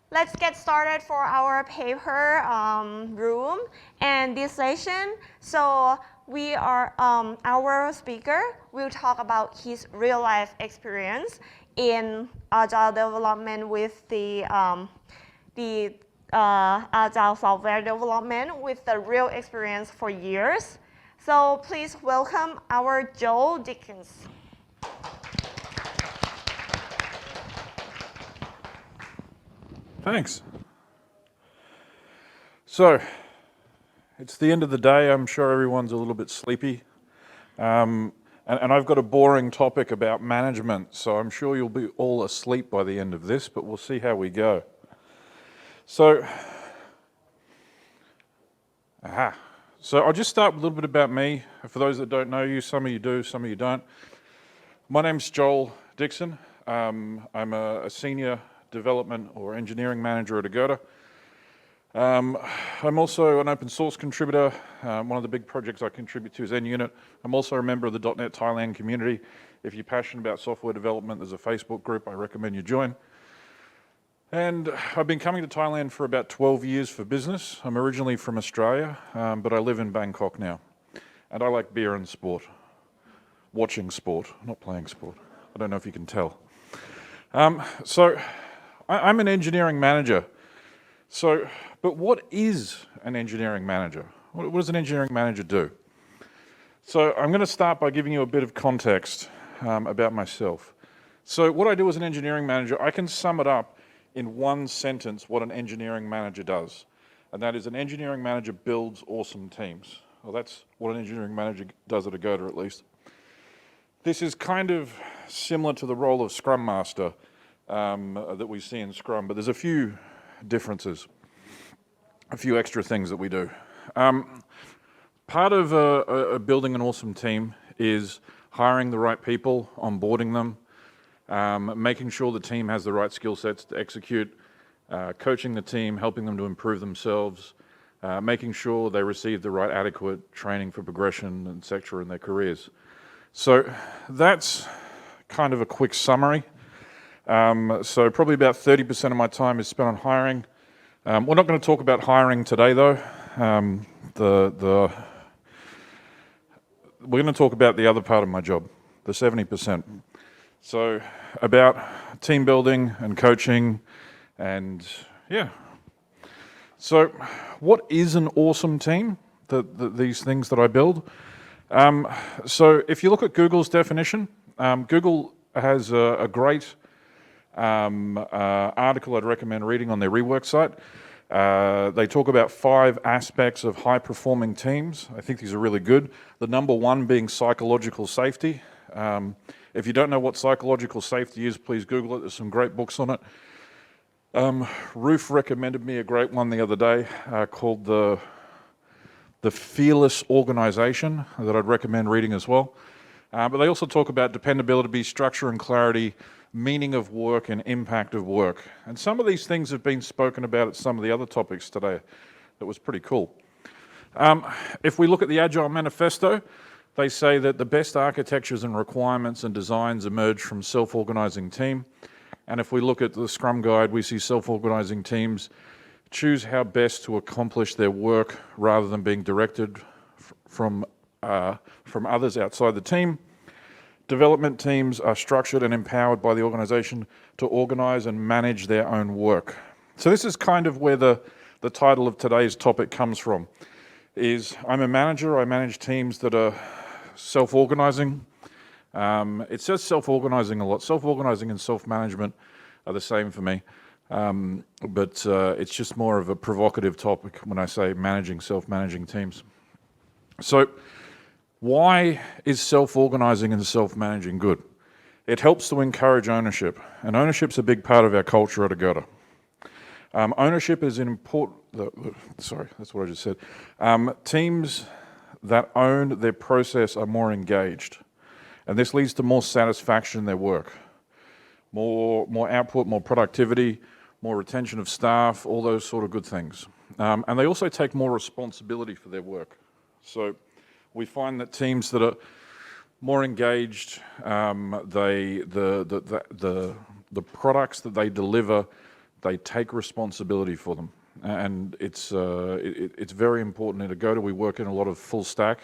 Let's get started for our paper room and this session. So our speaker will talk about his real life experience in agile development with the agile software development with the real experience for years. So please welcome our Joe Dickson. Thanks. So, it's the end of the day. I'm sure everyone's a little bit sleepy. And I've got a boring topic about management, so I'm sure you'll be all asleep by the end of this, but we'll see how we go. So I'll just start with a little bit about me. For those that don't know you, some of you do, some of you don't. My name's Joel Dickson. I'm a senior development or engineering manager at Agoda. I'm also an open source contributor. One of the big projects I contribute to is NUnit. I'm also a member of the .NET Thailand community. If you're passionate about software development, there's a Facebook group I recommend you join. And I've been coming to Thailand for about 12 years for business. I'm originally from Australia, but I live in Bangkok now. And I like beer and sport. Watching sport, not playing sport. I don't know if you can tell. I'm an engineering manager. But what is an engineering manager? What does an engineering manager do? So I'm going to start by giving you a bit of context about myself. So what I do as an engineering manager, I can sum it up in one sentence what an engineering manager does. And that is an engineering manager builds awesome teams. Well, that's what an engineering manager does at Agoda, at least. This is kind of similar to the role of Scrum Master that we see in Scrum, but there's a few differences, a few extra things that we do. Part of building an awesome team is hiring the right people, onboarding them, making sure the team has the right skill sets to execute, coaching the team, helping them to improve themselves, making sure they receive the right adequate training for progression, etc. in their careers. So that's kind of a quick summary. So probably about 30% of my time is spent on hiring. We're not going to talk about hiring today, though. We're going to talk about the other part of my job, the 70%. So about team building and coaching, and yeah. So what is an awesome team? These things that I build. So if you look at Google's definition, Google has a great article I'd recommend reading on their rework site. They talk about 5 aspects of high-performing teams. I think these are really good. The number one being psychological safety. If you don't know what psychological safety is, please Google it. There's some great books on it. Ruth recommended me a great one the other day called the Fearless Organization that I'd recommend reading as well. But they also talk about dependability, structure and clarity, meaning of work and impact of work. And some of these things have been spoken about at some of the other topics today. That was pretty cool. If we look at the Agile Manifesto, they say that the best architectures and requirements and designs emerge from self-organizing team. And if we look at the Scrum Guide, we see self-organizing teams choose how best to accomplish their work rather than being directed from others outside the team. Development teams are structured and empowered by the organization to organize and manage their own work. So this is kind of where the title of today's topic comes from. I'm a manager, I manage teams that are self-organizing. It says self-organizing a lot. Self-organizing and self-management are the same for me. But it's just more of a provocative topic when I say managing, self-managing teams. So why is self-organizing and self-managing good? It helps to encourage ownership, and ownership's a big part of our culture at Agoda. Ownership is an important, sorry, that's what I just said. Teams that own their process are more engaged, and this leads to more satisfaction in their work. More output, more productivity, more retention of staff, all those sort of good things. And they also take more responsibility for their work. So we find that teams that are more engaged, the products that they deliver they take responsibility for them. And it's very important. At Agoda, we work in a lot of full stack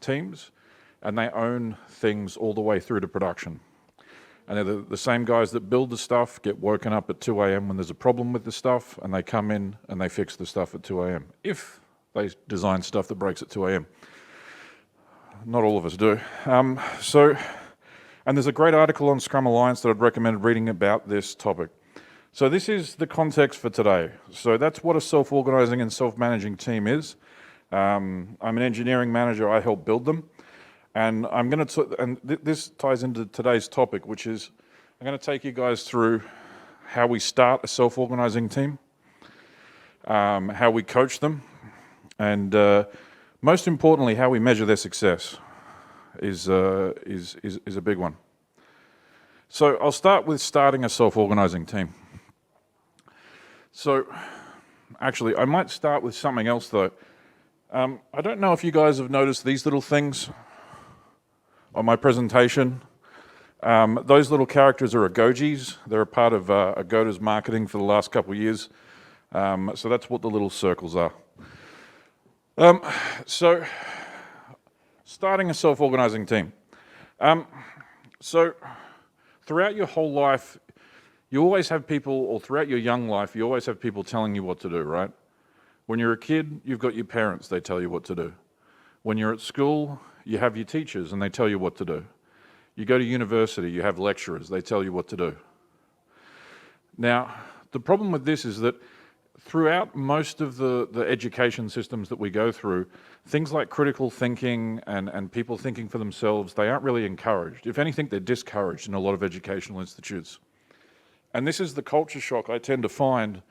teams, and they own things all the way through to production. And they're the same guys that build the stuff get woken up at 2 a.m. when there's a problem with the stuff, and they come in and they fix the stuff at 2 a.m. if they design stuff that breaks at 2 a.m. Not all of us do. And there's a great article on Scrum Alliance that I'd recommend reading about this topic. So this is the context for today. So that's what a self-organizing and self-managing team is. I'm an engineering manager. I help build them. And this ties into today's topic, which is I'm going to take you guys through how we start a self-organizing team, how we coach them, and most importantly, how we measure their success is a big one. So I'll start with starting a self-organizing team. So actually, I might start with something else though. I don't know if you guys have noticed these little things on my presentation. Those little characters are Agojis. They're a part of Agoda's marketing for the last couple of years. So that's what the little circles are. So starting a self-organizing team. So throughout your whole life, you always have people, or throughout your young life, you always have people telling you what to do, right? When you're a kid, you've got your parents, they tell you what to do. When you're at school, you have your teachers and they tell you what to do. You go to university, you have lecturers, they tell you what to do. Now, the problem with this is that throughout most of the education systems that we go through, things like critical thinking and people thinking for themselves, they aren't really encouraged. If anything, they're discouraged in a lot of educational institutes. And this is the culture shock I tend to find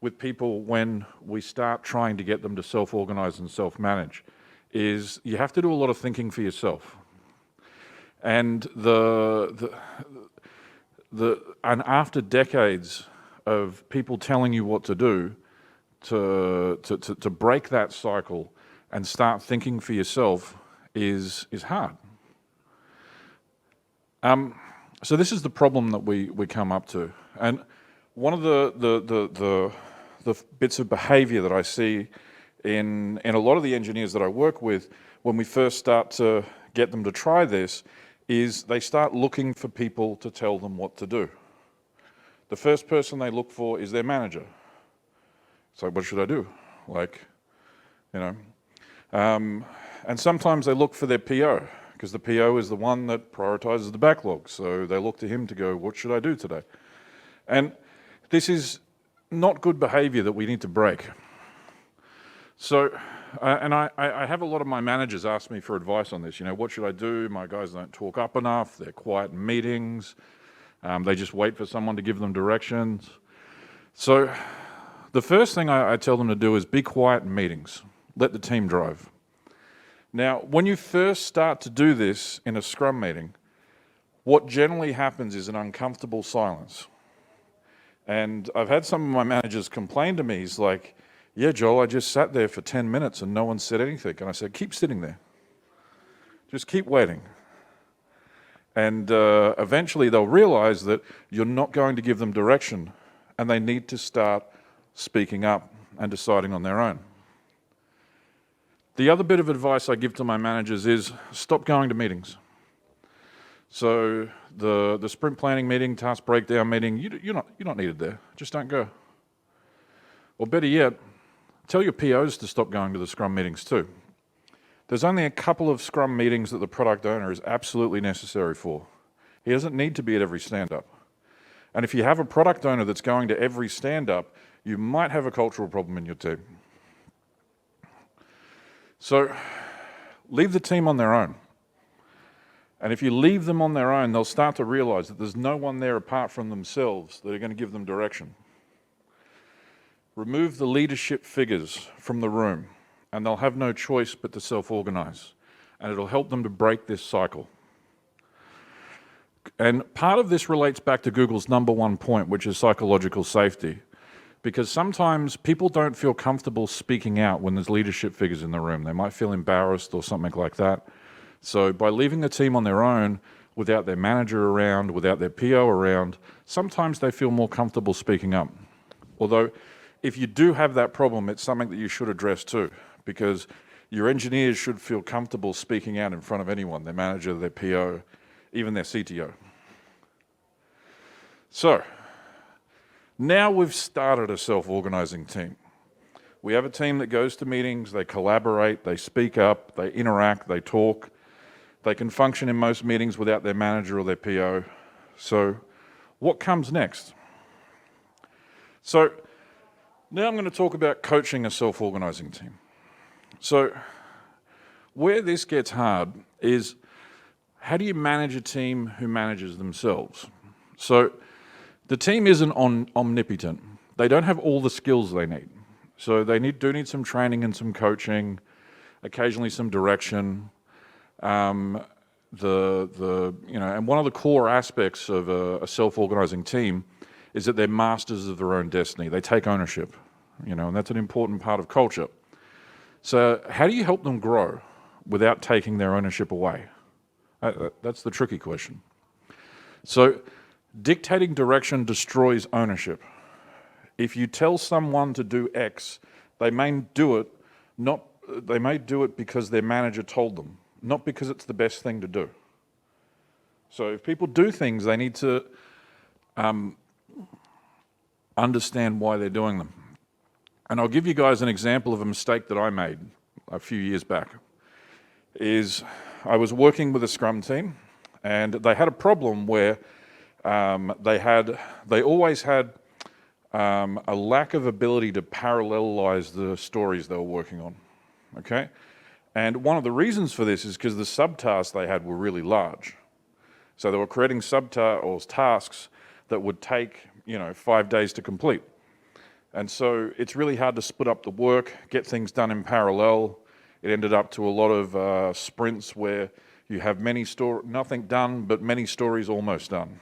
with people when we start trying to get them to self-organize and self-manage, is you have to do a lot of thinking for yourself. And and after decades of people telling you what to do, to break that cycle and start thinking for yourself is hard. So this is the problem that we come up to. And one of the bits of behavior that I see in a lot of the engineers that I work with when we first start to get them to try this is they start looking for people to tell them what to do. The first person they look for is their manager. It's like, what should I do? Like, you know. And sometimes they look for their PO, because the PO is the one that prioritizes the backlog. So they look to him to go, what should I do today? And this is not good behavior that we need to break. So, and I have a lot of my managers ask me for advice on this. You know, what should I do? My guys don't talk up enough. They're quiet in meetings. They just wait for someone to give them directions. So the first thing I tell them to do is be quiet in meetings. Let the team drive. Now, when you first start to do this in a Scrum meeting, what generally happens is an uncomfortable silence. And I've had some of my managers complain to me. He's like, yeah, Joel, I just sat there for 10 minutes and no one said anything. And I said, keep sitting there. Just keep waiting. And eventually they'll realize that you're not going to give them direction and they need to start speaking up and deciding on their own. The other bit of advice I give to my managers is stop going to meetings. So the sprint planning meeting, task breakdown meeting, you're not needed there. Just don't go. Or better yet, tell your POs to stop going to the Scrum meetings too. There's only a couple of Scrum meetings that the product owner is absolutely necessary for. He doesn't need to be at every stand-up. And if you have a product owner that's going to every stand-up, you might have a cultural problem in your team. So leave the team on their own. And if you leave them on their own, they'll start to realize that there's no one there apart from themselves that are going to give them direction. Remove the leadership figures from the room, and they'll have no choice but to self-organize. And it'll help them to break this cycle. And part of this relates back to Google's #1 point, which is psychological safety. Because sometimes people don't feel comfortable speaking out when there's leadership figures in the room. They might feel embarrassed or something like that. So by leaving the team on their own, without their manager around, without their PO around, sometimes they feel more comfortable speaking up. Although, if you do have that problem, it's something that you should address too, because your engineers should feel comfortable speaking out in front of anyone, their manager, their PO, even their CTO. So, now we've started a self-organizing team. We have a team that goes to meetings, they collaborate, they speak up, they interact, they talk. They can function in most meetings without their manager or their PO. So, what comes next? So, now I'm going to talk about coaching a self-organizing team. So, where this gets hard is, how do you manage a team who manages themselves? So, the team isn't omnipotent. They don't have all the skills they need. So they do need some training and some coaching, occasionally some direction. And one of the core aspects of a self-organizing team is that they're masters of their own destiny. They take ownership, and that's an important part of culture. So how do you help them grow without taking their ownership away? That's the tricky question. So dictating direction destroys ownership. If you tell someone to do X, they may do it because their manager told them, not because it's the best thing to do. So if people do things, they need to understand why they're doing them. And I'll give you guys an example of a mistake that I made a few years back. I was working with a Scrum team, and they had a problem where they always had a lack of ability to parallelize the stories they were working on, okay? And one of the reasons for this is because the subtasks they had were really large. So they were creating tasks that would take, 5 days to complete. And so it's really hard to split up the work, get things done in parallel. It ended up to a lot of sprints where you have nothing done, but many stories almost done.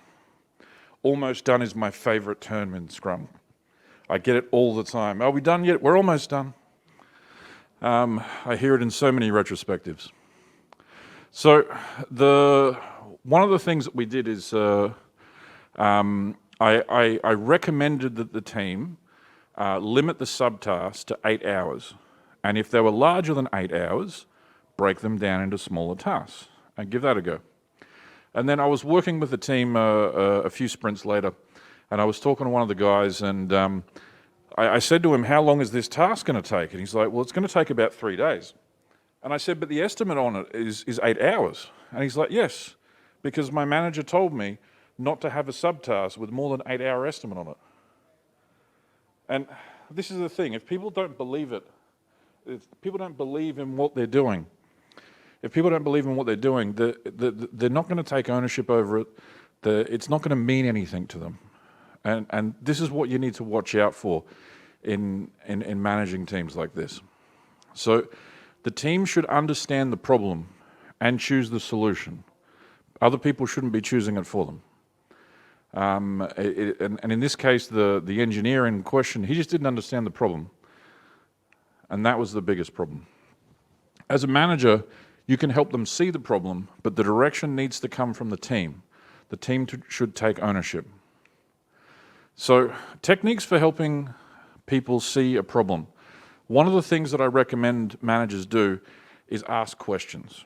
Almost done is my favorite term in Scrum. I get it all the time. Are we done yet? We're almost done. I hear it in so many retrospectives. So one of the things that we did is I recommended that the team limit the subtasks to 8 hours. And if they were larger than 8 hours, break them down into smaller tasks and give that a go. And then I was working with the team a few sprints later, and I was talking to one of the guys, and I said to him, how long is this task going to take? And he's like, well, it's going to take about 3 days. And I said, but the estimate on it is 8 hours. And he's like, yes, because my manager told me not to have a subtask with more than 8 hour estimate on it. And this is the thing, if people don't believe it, if people don't believe in what they're doing, they're not going to take ownership over it. It's not going to mean anything to them. And this is what you need to watch out for in managing teams like this. So the team should understand the problem and choose the solution. Other people shouldn't be choosing it for them. And in this case, the engineer in question, he just didn't understand the problem. And that was the biggest problem. As a manager, you can help them see the problem, but the direction needs to come from the team. The team should take ownership. So, techniques for helping people see a problem. One of the things that I recommend managers do is ask questions.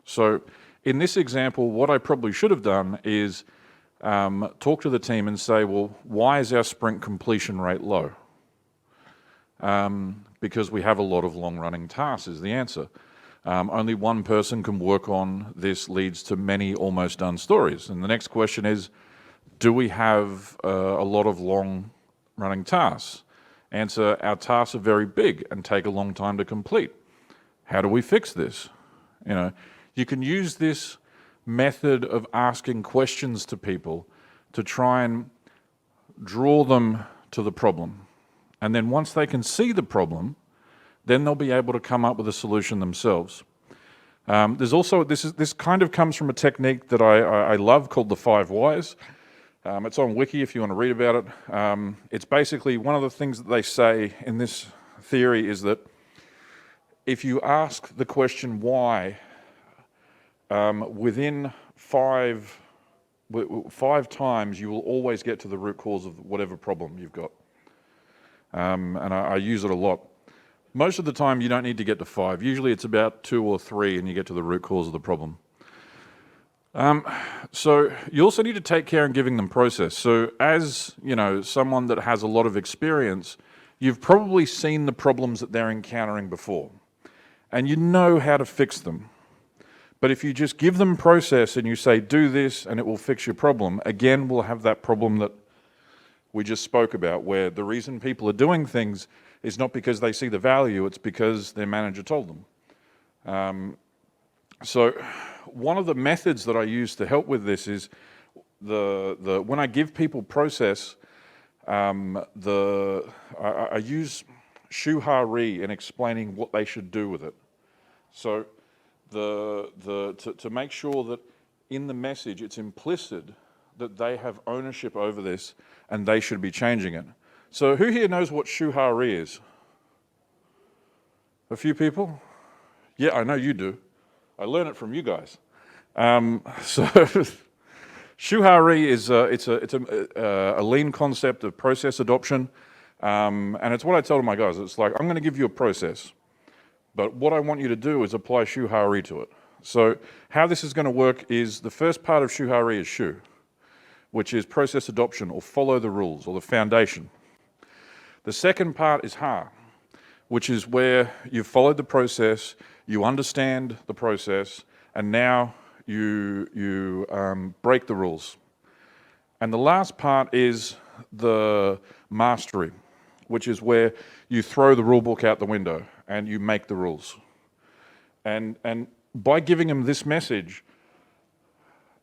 So, in this example, what I probably should have done is talk to the team and say, well, why is our sprint completion rate low? Because we have a lot of long-running tasks is the answer. Only one person can work on this leads to many almost done stories. And the next question is, do we have a lot of long-running tasks? Answer, our tasks are very big and take a long time to complete. How do we fix this? You can use this method of asking questions to people to try and draw them to the problem. And then once they can see the problem, then they'll be able to come up with a solution themselves. There's also, this kind of comes from a technique that I love called the 5 whys. It's on Wiki if you want to read about it. It's basically one of the things that they say in this theory is that if you ask the question why within five times, you will always get to the root cause of whatever problem you've got. And I use it a lot. Most of the time, you don't need to get to 5. Usually it's about 2 or 3 and you get to the root cause of the problem. So you also need to take care in giving them process. So as, someone that has a lot of experience, you've probably seen the problems that they're encountering before. And you know how to fix them. But if you just give them process and you say, do this and it will fix your problem, again, we'll have that problem that we just spoke about, where the reason people are doing things is not because they see the value, it's because their manager told them. So one of the methods that I use to help with this is when I give people process, I use shuhari in explaining what they should do with it. So to make sure that in the message it's implicit that they have ownership over this and they should be changing it. So who here knows what shuhari is? A few people? Yeah, I know you do. I learn it from you guys. So shuhari is it's a lean concept of process adoption, and it's what I tell my guys. It's like, I'm going to give you a process, but what I want you to do is apply shuhari to it. So how this is going to work is the first part of shuhari is shu, which is process adoption or follow the rules or the foundation. The second part is ha, which is where you've followed the process, you understand the process, and now you break the rules. And the last part is the mastery, which is where you throw the rule book out the window and you make the rules. And by giving them this message,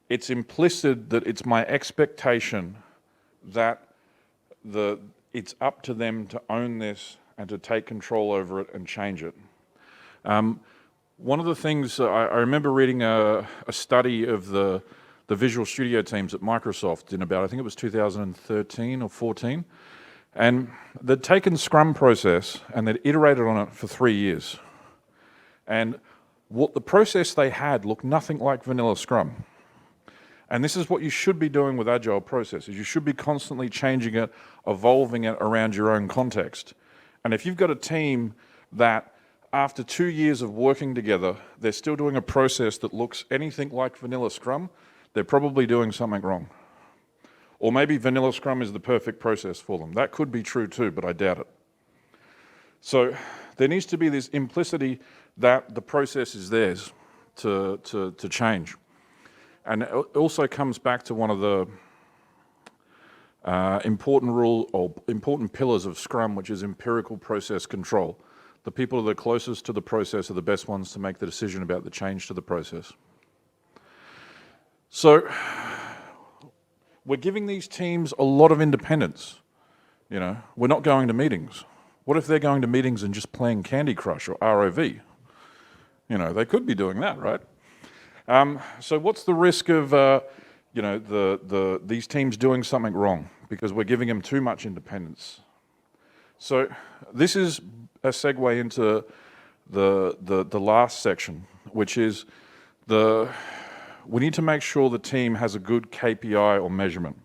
it's implicit that it's my expectation that it's up to them to own this and to take control over it and change it. One of the things, I remember reading a study of the Visual Studio teams at Microsoft in about, I think it was 2013 or 14, and they'd taken Scrum process and they'd iterated on it for 3 years. And what the process they had looked nothing like vanilla Scrum. And this is what you should be doing with Agile processes. You should be constantly changing it, evolving it around your own context. And if you've got a team that after 2 years of working together, they're still doing a process that looks anything like vanilla Scrum, they're probably doing something wrong. Or maybe vanilla Scrum is the perfect process for them. That could be true too, but I doubt it. So there needs to be this implicity that the process is theirs to change. And it also comes back to one of the important pillars of Scrum, which is empirical process control. The people that are closest to the process are the best ones to make the decision about the change to the process. So we're giving these teams a lot of independence. We're not going to meetings. What if they're going to meetings and just playing Candy Crush or ROV? They could be doing that, right? So what's the risk of these teams doing something wrong because we're giving them too much independence? So this is a segue into the last section, which is we need to make sure the team has a good KPI or measurement.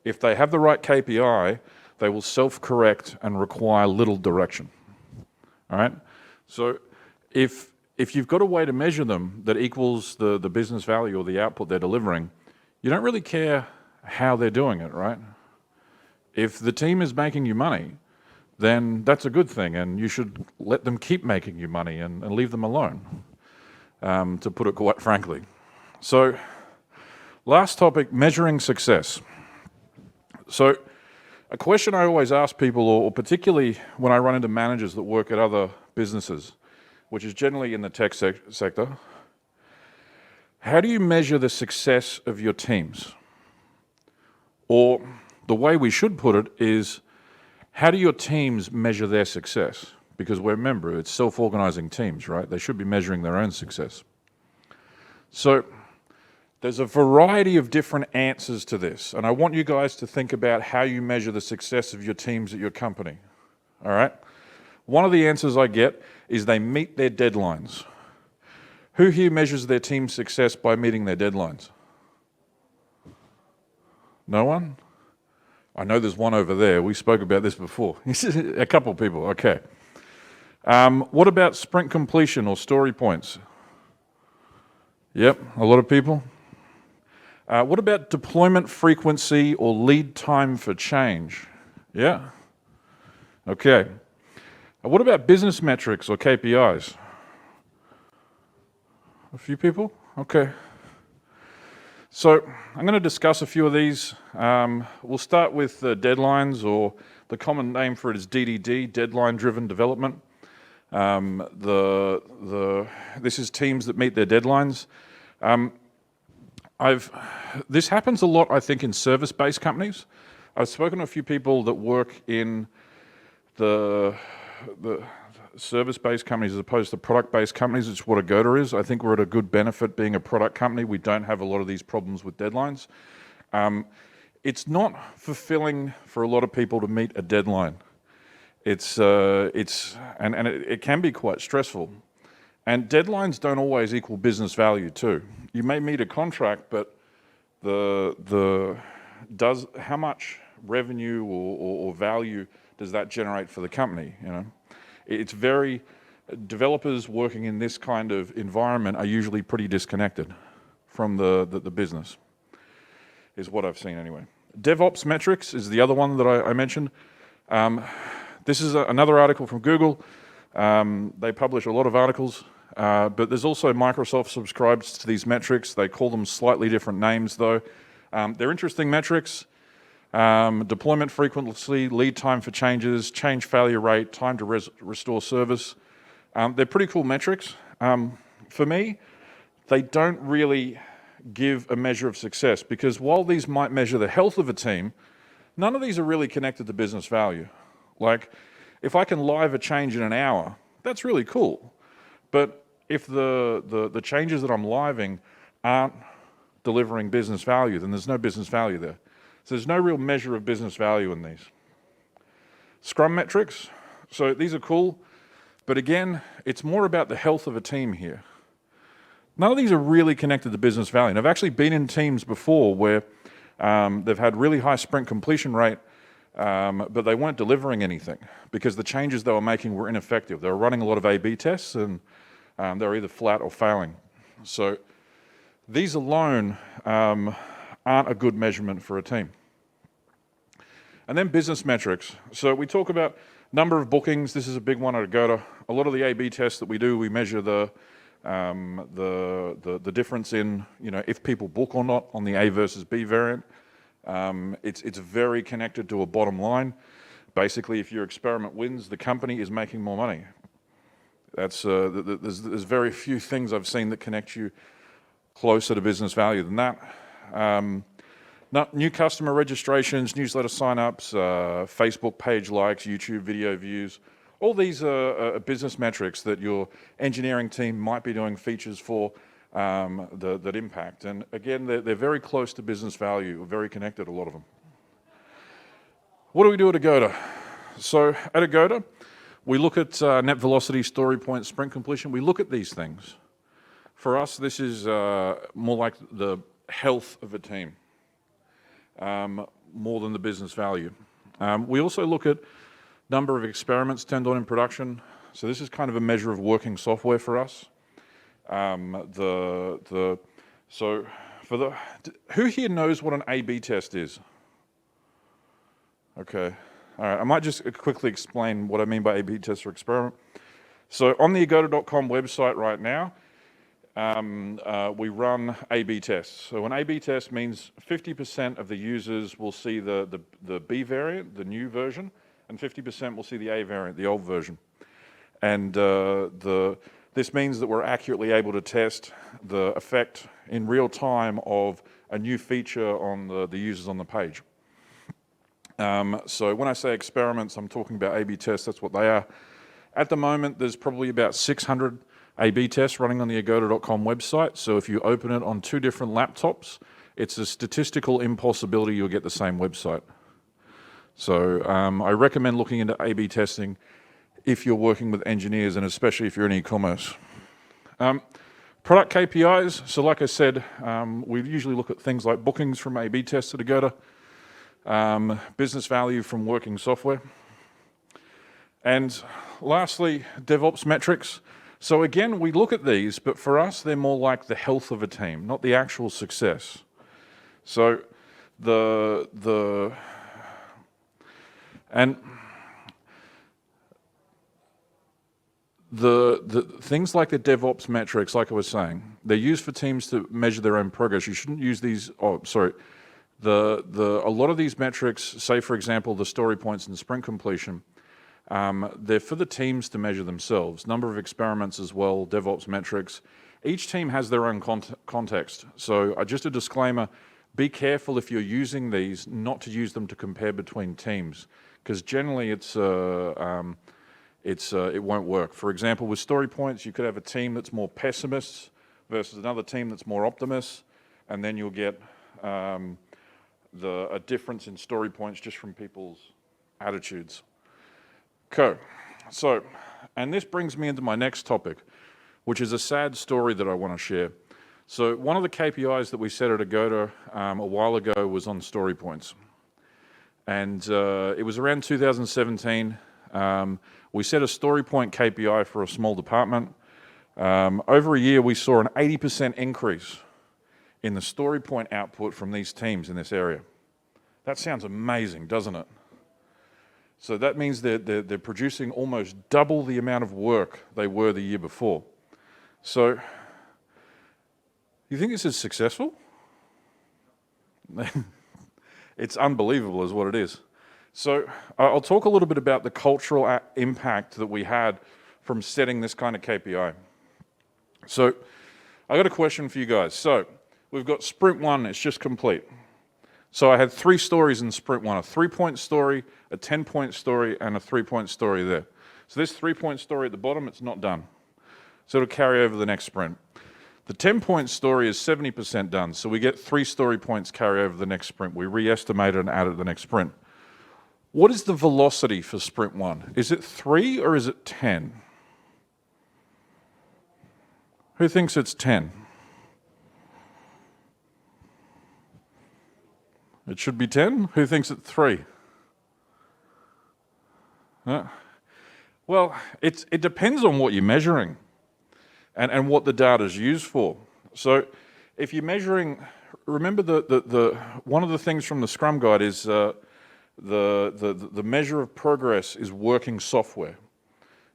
If they have the right KPI, they will self-correct and require little direction. All right? So if you've got a way to measure them that equals the business value or the output they're delivering, you don't really care how they're doing it, right? If the team is making you money, then that's a good thing, and you should let them keep making you money and leave them alone, to put it quite frankly. So, last topic, measuring success. So, a question I always ask people, or particularly when I run into managers that work at other businesses, which is generally in the tech sector, how do you measure the success of your teams? Or the way we should put it is, how do your teams measure their success? Because remember, it's self-organizing teams, right? They should be measuring their own success. So there's a variety of different answers to this, and I want you guys to think about how you measure the success of your teams at your company, all right? One of the answers I get is they meet their deadlines. Who here measures their team's success by meeting their deadlines? No one? I know there's one over there. We spoke about this before. A couple of people, okay. What about sprint completion or story points? Yep, a lot of people. What about deployment frequency or lead time for change? Yeah? Okay. What about business metrics or KPIs? A few people? Okay. So I'm going to discuss a few of these. We'll start with deadlines, or the common name for it is DDD, deadline-driven development. This is teams that meet their deadlines. This happens a lot, I think, in service-based companies. I've spoken to a few people that work in the service-based companies as opposed to product-based companies. It's what Agoda is. I think we're at a good benefit being a product company. We don't have a lot of these problems with deadlines. It's not fulfilling for a lot of people to meet a deadline. It can be quite stressful. And deadlines don't always equal business value too. You may meet a contract, but how much revenue or value does that generate for the company? You know, developers working in this kind of environment are usually pretty disconnected from the business, is what I've seen anyway. Devops Metrics is the other one that I mentioned. This is another article from Google. They publish a lot of articles, but there's also Microsoft subscribes to these metrics. They call them slightly different names though. They're interesting metrics. Deployment frequency, lead time for changes, change failure rate, time to restore service. They're pretty cool metrics. For me, they don't really give a measure of success, because while these might measure the health of a team, none of these are really connected to business value. Like, if I can live a change in an hour, that's really cool. But if the changes that I'm living aren't delivering business value, then there's no business value there. So there's no real measure of business value in these. Scrum metrics, so these are cool, but again, it's more about the health of a team here. None of these are really connected to business value. And I've actually been in teams before where they've had really high sprint completion rate, but they weren't delivering anything because the changes they were making were ineffective. They were running a lot of A/B tests, and they were either flat or failing. So these alone aren't a good measurement for a team. And then business metrics. So we talk about number of bookings. This is a big one at Agoda. A lot of the A/B tests that we do, we measure the difference in, you know, if people book or not on the A versus B variant. It's very connected to a bottom line. Basically, if your experiment wins, the company is making more money. That's there's very few things I've seen that connect you closer to business value than that. New customer registrations, newsletter signups, Facebook page likes, YouTube video views. All these are business metrics that your engineering team might be doing features for that impact. And again, they're very close to business value, very connected, a lot of them. What do we do at Agoda? So at Agoda, we look at net velocity, story point, sprint completion. We look at these things. For us, this is more like the health of a team, more than the business value. We also look at number of experiments turned on in production. So this is kind of a measure of working software for us. Who here knows what an A/B test is? Okay, all right. I might just quickly explain what I mean by A/B test or experiment. So on the agoda.com website right now, we run A/B tests. So an A/B test means 50% of the users will see the B variant, the new version, and 50% will see the A variant, the old version. And this means that we're accurately able to test the effect in real time of a new feature on the users on the page. So when I say experiments, I'm talking about A/B tests. That's what they are. At the moment, there's probably about 600 A/B tests running on the agoda.com website. So if you open it on 2 different laptops, it's a statistical impossibility you'll get the same website. So I recommend looking into A/B testing if you're working with engineers, and especially if you're in e-commerce. Product KPIs, so like I said, we usually look at things like bookings from A/B tests at Agoda, business value from working software, and lastly, Devops Metrics. So again, we look at these, but for us, they're more like the health of a team, not the actual success. So the things like the Devops metrics, like I was saying, they're used for teams to measure their own progress. You shouldn't use these. Oh, sorry. A lot of these metrics, say for example, the story points and sprint completion, they're for the teams to measure themselves. Number of experiments as well, Devops metrics. Each team has their own context. So just a disclaimer, be careful if you're using these, not to use them to compare between teams, because generally it won't work. For example, with story points, you could have a team that's more pessimist versus another team that's more optimist, and then you'll get a difference in story points just from people's attitudes. Okay, so, and this brings me into my next topic, which is a sad story that I want to share. So one of the KPIs that we set at Agoda a while ago was on story points. And it was around 2017. We set a story point KPI for a small department. Over a year, we saw an 80% increase in the story point output from these teams in this area. That sounds amazing, doesn't it? So that means they're producing almost double the amount of work they were the year before. So, you think this is successful? It's unbelievable is what it is. So I'll talk a little bit about the cultural impact that we had from setting this kind of KPI. So I got a question for you guys. So we've got sprint 1, it's just complete. So I had 3 stories in sprint 1, a 3-point story, a 10-point story, and a 3-point story there. So this 3-point story at the bottom, it's not done. So it'll carry over the next sprint. The 10-point story is 70% done, so we get 3 story points carry over the next sprint. We re-estimate it and add it to the next sprint. What is the velocity for sprint 1? Is it 3 or is it 10? Who thinks it's 10? It should be 10? Who thinks it's 3? Well, it depends on what you're measuring and what the data is used for. So if you're measuring, remember one of the things from the Scrum Guide is the measure of progress is working software.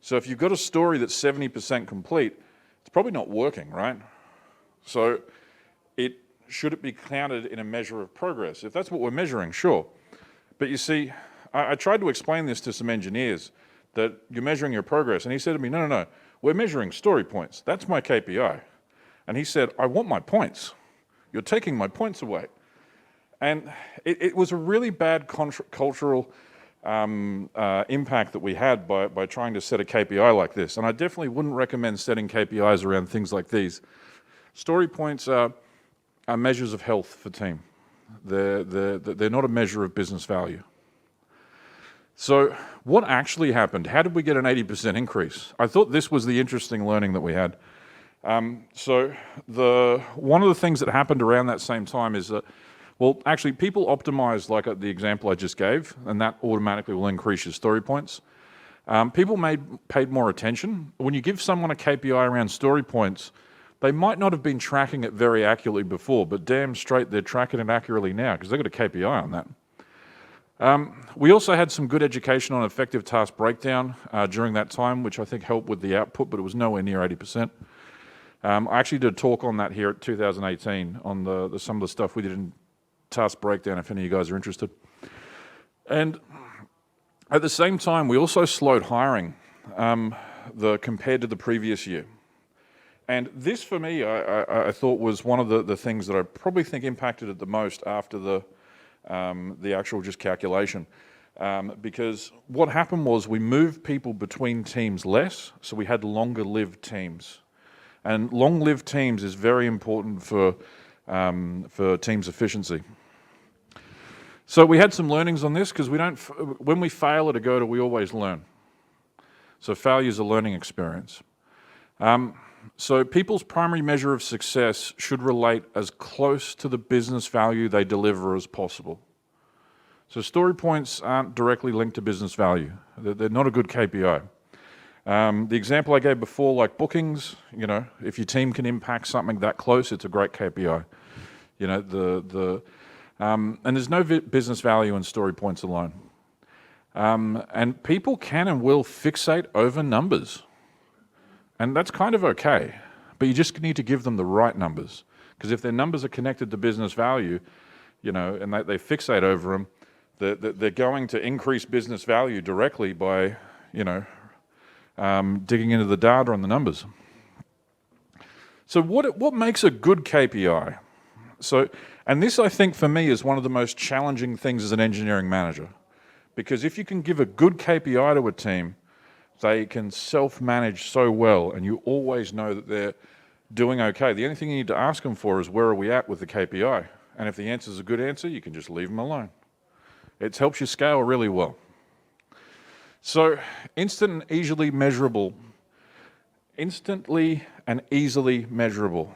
So if you've got a story that's 70% complete, it's probably not working, right? So should it be counted in a measure of progress? If that's what we're measuring, sure. But you see, I tried to explain this to some engineers, that you're measuring your progress, and he said to me, no, we're measuring story points. That's my KPI. And he said, I want my points. You're taking my points away. And it was a really bad cultural impact that we had by trying to set a KPI like this. And I definitely wouldn't recommend setting KPIs around things like these. Story points are measures of health for team. They're not a measure of business value. So what actually happened? How did we get an 80% increase? I thought this was the interesting learning that we had. So one of the things that happened around that same time is that, well, actually people optimized like the example I just gave, and that automatically will increase your story points. People paid more attention. When you give someone a KPI around story points, they might not have been tracking it very accurately before, but damn straight they're tracking it accurately now because they've got a KPI on that. We also had some good education on effective task breakdown during that time, which I think helped with the output, but it was nowhere near 80%. I actually did a talk on that here at 2018 on some of the stuff we did in task breakdown, if any of you guys are interested. And at the same time, we also slowed hiring compared to the previous year. And this, for me, I thought was one of the things that I probably think impacted it the most after the actual just calculation. Because what happened was we moved people between teams less, so we had longer-lived teams. And long-lived teams is very important for teams' efficiency. So we had some learnings on this because when we fail at Agoda, we always learn. So failure is a learning experience. So people's primary measure of success should relate as close to the business value they deliver as possible. So story points aren't directly linked to business value. They're not a good KPI. The example I gave before, like bookings, you know, if your team can impact something that close, it's a great KPI. You know, and there's no business value in story points alone. And people can and will fixate over numbers. And that's kind of okay, but you just need to give them the right numbers. Because if their numbers are connected to business value, you know, and they fixate over them, they're going to increase business value directly by, you know, digging into the data on the numbers. So what makes a good KPI? So, and this I think for me is one of the most challenging things as an engineering manager. Because if you can give a good KPI to a team, they can self-manage so well, and you always know that they're doing okay. The only thing you need to ask them for is where are we at with the KPI? And if the answer is a good answer, you can just leave them alone. It helps you scale really well. So instantly and easily measurable.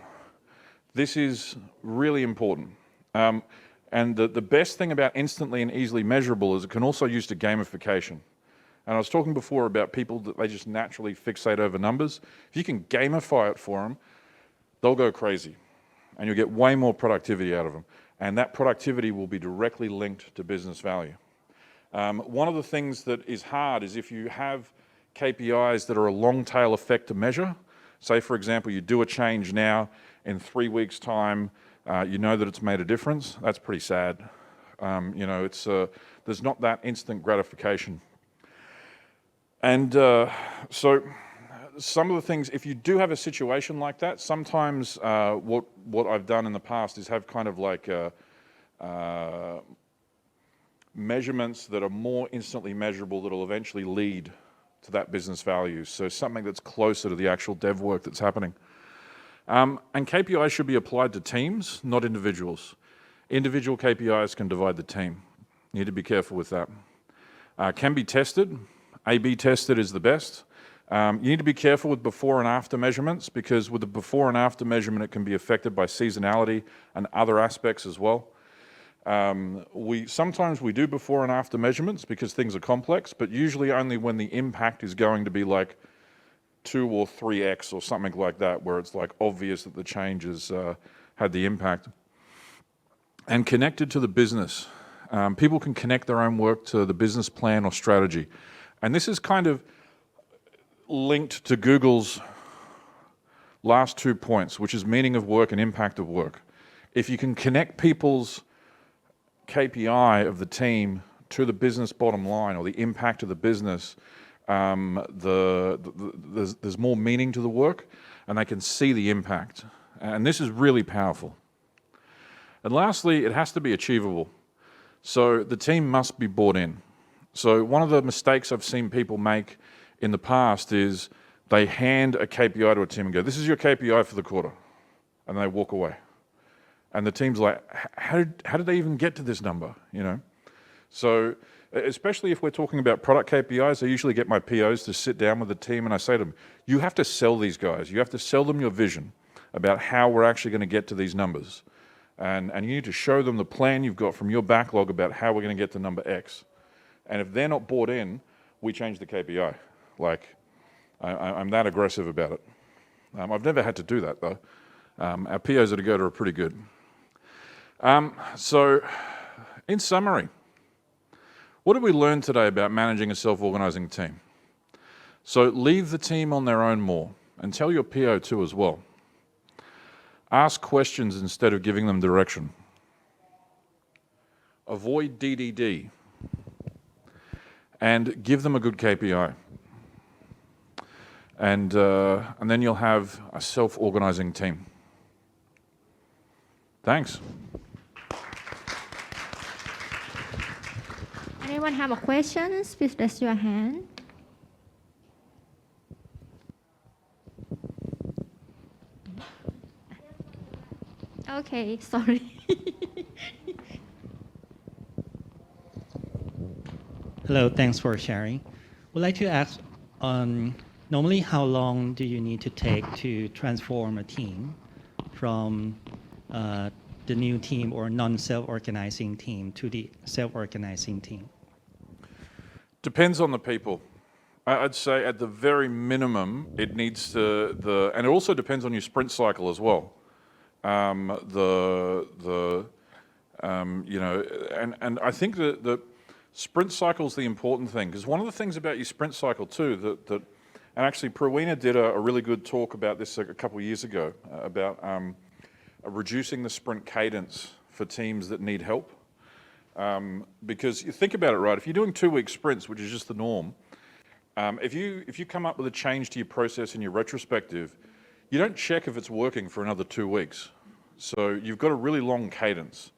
This is really important. And the best thing about instantly and easily measurable is it can also use to gamification. And I was talking before about people that they just naturally fixate over numbers. If you can gamify it for them, they'll go crazy. And you'll get way more productivity out of them. And that productivity will be directly linked to business value. One of the things that is hard is if you have KPIs that are a long tail effect to measure. Say, for example, you do a change now, in 3 weeks' time, you know that it's made a difference. That's pretty sad. You know, there's not that instant gratification. And so some of the things, if you do have a situation like that, sometimes what I've done in the past is have kind of like measurements that are more instantly measurable that will eventually lead to that business value. So something that's closer to the actual dev work that's happening. And KPIs should be applied to teams, not individuals. Individual KPIs can divide the team. You need to be careful with that. Can be tested. A/B tested is the best. You need to be careful with before and after measurements because with the before and after measurement, it can be affected by seasonality and other aspects as well. Sometimes we do before and after measurements because things are complex, but usually only when the impact is going to be like 2 or 3x or something like that, where it's like obvious that the change has had the impact. And connected to the business. People can connect their own work to the business plan or strategy. And this is kind of linked to Google's last 2 points, which is meaning of work and impact of work. If you can connect people's KPI of the team to the business bottom line or the impact of the business, there's more meaning to the work and they can see the impact. And this is really powerful. And lastly, it has to be achievable. So the team must be bought in. So one of the mistakes I've seen people make in the past is they hand a KPI to a team and go, this is your KPI for the quarter. And they walk away. And the team's like, how did they even get to this number? You know? So especially if we're talking about product KPIs, I usually get my POs to sit down with the team and I say to them, you have to sell these guys. You have to sell them your vision about how we're actually going to get to these numbers. And you need to show them the plan you've got from your backlog about how we're going to get to number X. And if they're not bought in, we change the KPI. Like, I'm that aggressive about it. I've never had to do that, though. Our POs at Agoda are pretty good. So, in summary, what did we learn today about managing a self-organizing team? So, leave the team on their own more, and tell your PO too as well. Ask questions instead of giving them direction. Avoid DDD. And give them a good KPI. And then you'll have a self-organizing team. Thanks. Anyone have a question? Please raise your hand. Okay, sorry. Hello, thanks for sharing. Would like to ask on Normally, how long do you need to take to transform a team from the new team or non-self-organizing team to the self-organizing team? Depends on the people. I'd say at the very minimum, it needs to, and it also depends on your sprint cycle as well. You know, and I think that the sprint cycle is the important thing, because one of the things about your sprint cycle too, and actually Prawina did a really good talk about this a couple of years ago, about reducing the sprint cadence for teams that need help. Because you think about it, right, if you're doing 2-week sprints, which is just the norm, if you come up with a change to your process in your retrospective, you don't check if it's working for another 2 weeks. So you've got a really long cadence.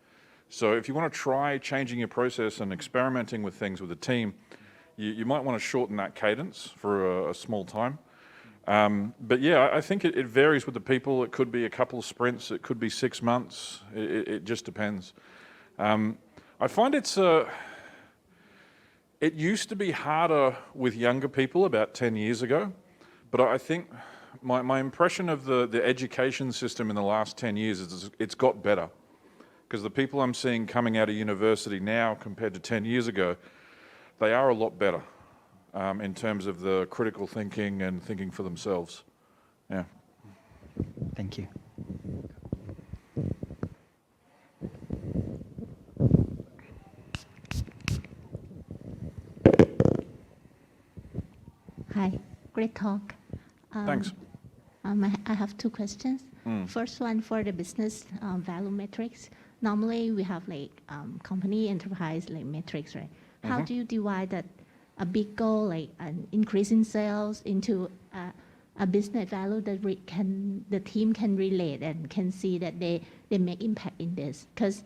So if you want to try changing your process and experimenting with things with a team, you might want to shorten that cadence for a small time. But yeah, I think it varies with the people. It could be a couple of sprints. It could be 6 months. It just depends. I find it used to be harder with younger people about 10 years ago, but I think my impression of the education system in the last 10 years is it's got better. Because the people I'm seeing coming out of university now compared to 10 years ago, they are a lot better in terms of the critical thinking and thinking for themselves. Yeah. Thank you. Hi, great talk. Thanks. I have 2 questions. First one for the business value metrics. Normally we have like company enterprise like metrics, right? How do you divide that a big goal like an increase in sales into a business value that the team can relate and can see that they make impact in this? Because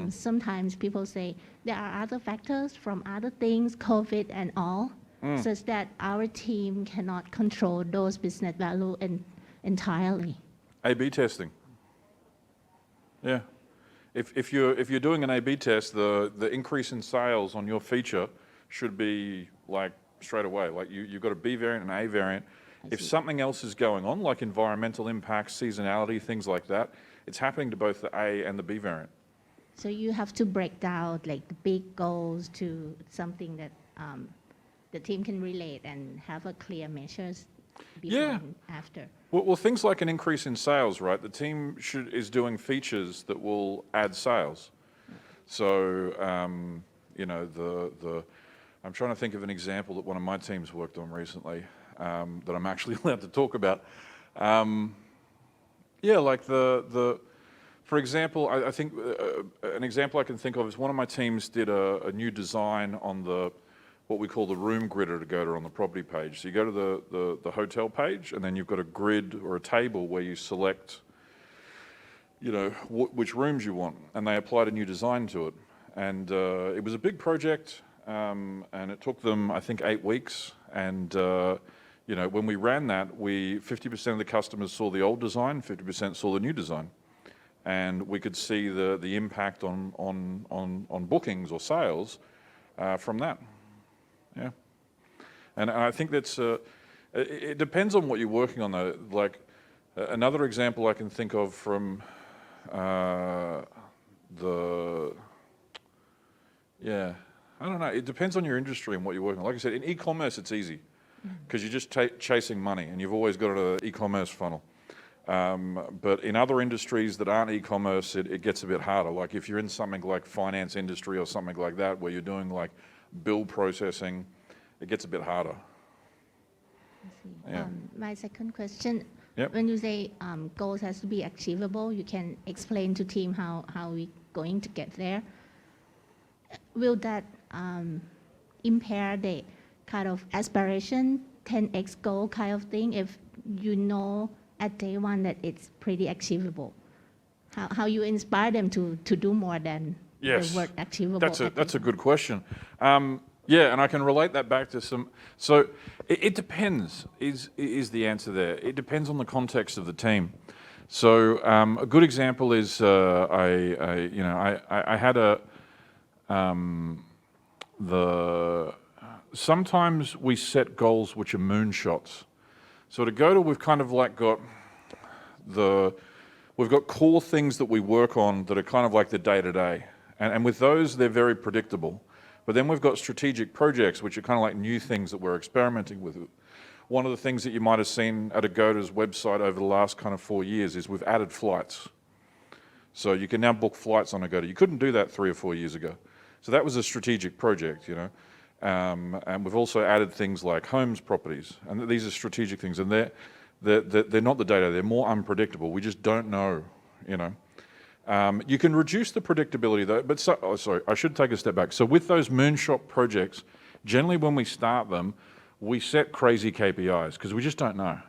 sometimes people say there are other factors from other things, COVID and all, such that our team cannot control those business value entirely. A/B testing. Yeah. If you're doing an A/B test, the increase in sales on your feature should be like straight away. Like you've got a B variant and A variant. If something else is going on, like environmental impacts, seasonality, things like that, it's happening to both the A and the B variant. So you have to break down like the big goals to something that the team can relate and have a clear measures before and after. Well, things like an increase in sales, right? The team is doing features that will add sales. So, you know, I'm trying to think of an example that one of my teams worked on recently that I'm actually allowed to talk about. Yeah, like for example, I think an example I can think of is one of my teams did a new design on what we call the room gridder to go to on the property page. So you go to the hotel page, and then you've got a grid or a table where you select, you know, which rooms you want, and they applied a new design to it. And it was a big project, and it took them, I think, 8 weeks. And you know, when we ran that, 50% of the customers saw the old design, 50% saw the new design, and we could see the impact on bookings or sales from that. Yeah, and I think that's, it depends on what you're working on though. Like another example I can think of from I don't know, it depends on your industry and what you're working on. Like I said, in e-commerce it's easy because you're just chasing money and you've always got an e-commerce funnel. But in other industries that aren't e-commerce, it gets a bit harder. Like if you're in something like finance industry or something like that, where you're doing like bill processing, it gets a bit harder. I see. Yeah. My second question, Yep. when you say goals has to be achievable, you can explain to team how we're going to get there. Will that impair the kind of aspiration, 10x goal kind of thing, if you know at day one that it's pretty achievable? How you inspire them to do more than Yes, the word achievable? that's a good question. Yeah, and I can relate that back to some. So it depends. Is the answer there? It depends on the context of the team. So a good example is I had sometimes we set goals which are moonshots. So at Agoda, we've kind of like we've got core things that we work on that are kind of like the day-to-day. And with those, they're very predictable. But then we've got strategic projects, which are kind of like new things that we're experimenting with. One of the things that you might have seen at Agoda's website over the last kind of 4 years is we've added flights. So you can now book flights on Agoda. You couldn't do that 3 or 4 years ago. So that was a strategic project, you know. And we've also added things like homes properties. And these are strategic things. And they're not the data. They're more unpredictable. We just don't know, you know. You can reduce the predictability though, but sorry, I should take a step back. So with those moonshot projects, generally when we start them, we set crazy KPIs because we just don't know.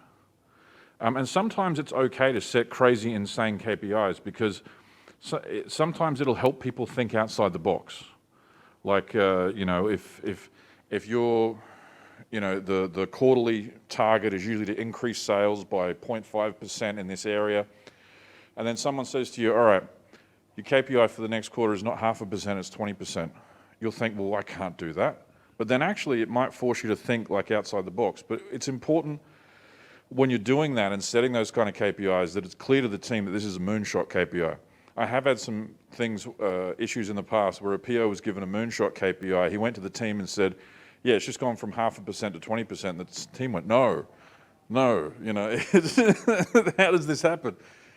And sometimes it's okay to set crazy, insane KPIs because sometimes it'll help people think outside the box. Like, you know, if you're, you know, the quarterly target is usually to increase sales by 0.5% in this area, and then someone says to you, all right, your KPI for the next quarter is not 0.5%, it's 20%. You'll think, well, I can't do that. But then actually it might force you to think like outside the box. But it's important when you're doing that and setting those kind of KPIs that it's clear to the team that this is a moonshot KPI. I have had some issues in the past where a PO was given a moonshot KPI. He went to the team and said, yeah, it's just gone from 0.5% to 20%. The team went, no, you know, how does this happen?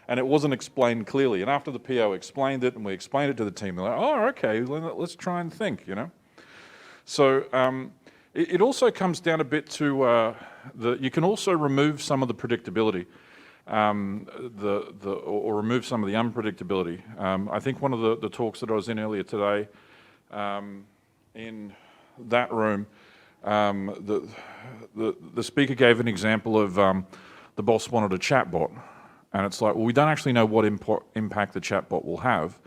And it wasn't explained clearly. And after the PO explained it and we explained it to the team, they're like, oh, okay, let's try and think, you know. So it also comes down a bit to you can also remove some of the predictability or remove some of the unpredictability. I think one of the talks that I was in earlier today in that room, the speaker gave an example of the boss wanted a chatbot. And it's like, well, we don't actually know what impact the chatbot will have.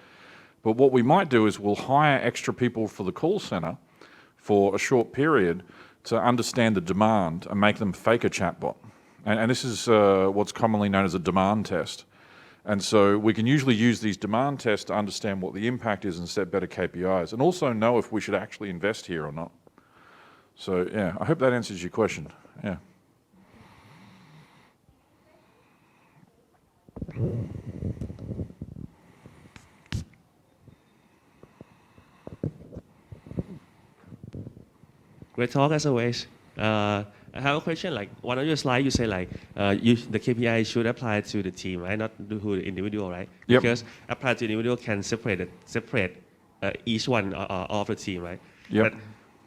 But what we might do is we'll hire extra people for the call center for a short period to understand the demand and make them fake a chatbot. And this is what's commonly known as a demand test. And so we can usually use these demand tests to understand what the impact is and set better KPIs and also know if we should actually invest here or not. So yeah, I hope that answers your question. Yeah. Great talk as always. I have a question. Like one of your slides, you say like the KPI should apply to the team, right? Not to the individual, right? Yep. Because apply to the individual can separate each one of the team, right? Yep. But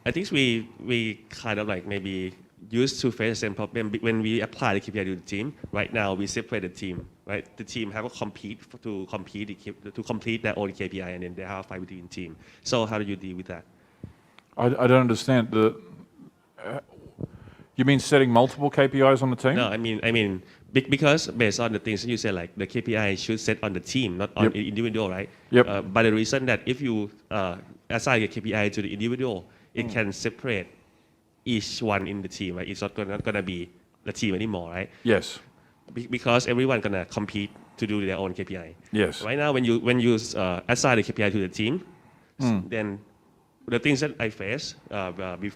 I think we kind of like maybe used to face the same problem when we apply the KPI to the team. Right now we separate the team, right? The team have to complete their own KPI, and then they have a fight between team. So how do you deal with that? I don't understand. You mean setting multiple KPIs on the team? No, I mean because based on the things that you said, like the KPI should set on the team, not on the individual, right? Yep. By the reason that if you assign a KPI to the individual, it can separate each one in the team, right? It's not gonna be the team anymore, right? Yes. Because everyone gonna compete to do their own KPI. Yes. Right now, when you assign the KPI to the team, then the things that I face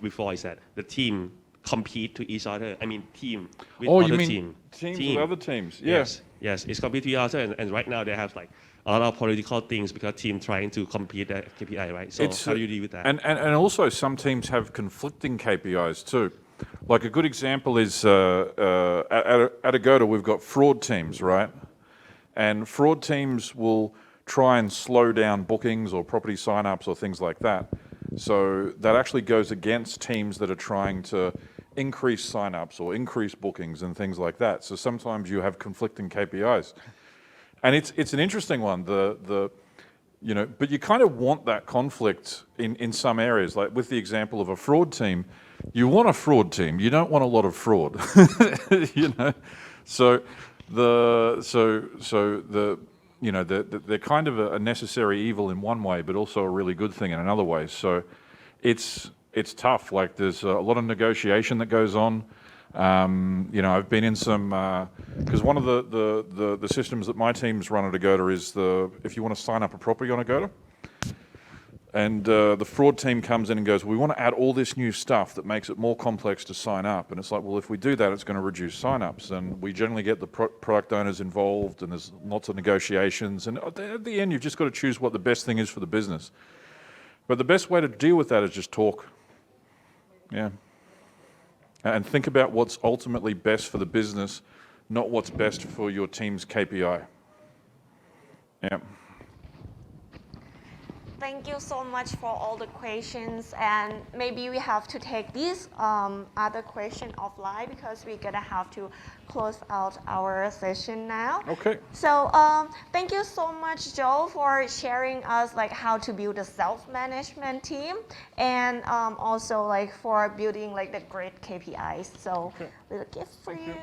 before is that the team compete to each other. I mean, team with other team. Teams with other teams? Yeah. Yes, it's compete to each other, and right now they have like a lot of political things because team trying to compete at KPI, right? So how do you deal with that? And also some teams have conflicting KPIs too. Like a good example is at Agoda we've got fraud teams, right? And fraud teams will try and slow down bookings or property sign-ups or things like that. So that actually goes against teams that are trying to increase sign-ups or increase bookings and things like that. So sometimes you have conflicting KPIs. And it's an interesting one, you know, but you kind of want that conflict in some areas. Like with the example of a fraud team, you want a fraud team. You don't want a lot of fraud, you know. So you know, they're kind of a necessary evil in one way, but also a really good thing in another way. So it's tough. Like there's a lot of negotiation that goes on. You know, I've been in some, because one of the systems that my teams run at Agoda is if you want to sign up a property on Agoda, And the fraud team comes in and goes, we want to add all this new stuff that makes it more complex to sign up. And it's like, well, if we do that, it's going to reduce signups. And we generally get the product owners involved, and there's lots of negotiations. And at the end, you've just got to choose what the best thing is for the business. But the best way to deal with that is just talk. Yeah. And think about what's ultimately best for the business, not what's best for your team's KPI. Yeah. Thank you so much for all the questions, and maybe we have to take this other question offline because we're gonna have to close out our session now. Okay. So thank you so much, Joe, for sharing us like how to build a self-management team, and also like for building like the great KPIs. So little gift for you.